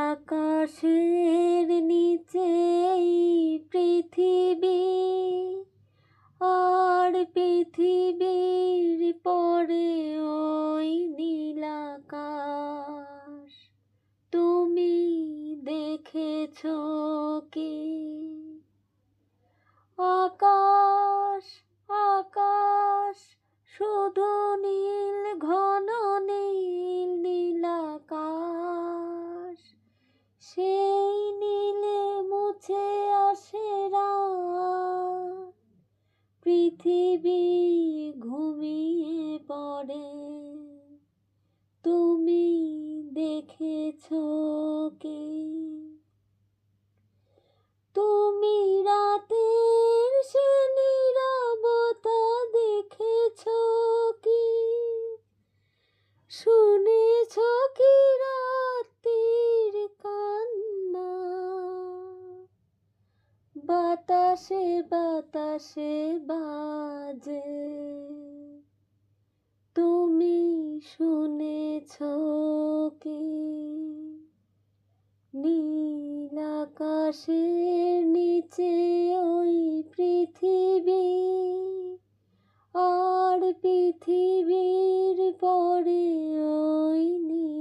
আকাশের নিচেই পৃথিবী, আর পৃথিবীর পরে ওই নীল আকাশ। তুমি দেখেছো কি? আকাশ আকাশ শুধু নীল, ঘন নীল নীল আকাশ। সেই নীলে মুছে আসে রাত, পৃথিবী ঘুমিয়ে পড়ে। তুমি দেখেছো কি? তুমি রাতের সে নীরবতা দেখেছো কি? শুনেছো কি রাতের কান্না? বাতাসে বাতাসে বাজে, তুমি শুনেছো কি? নীল আকাশের নিচে ওই পৃথিবী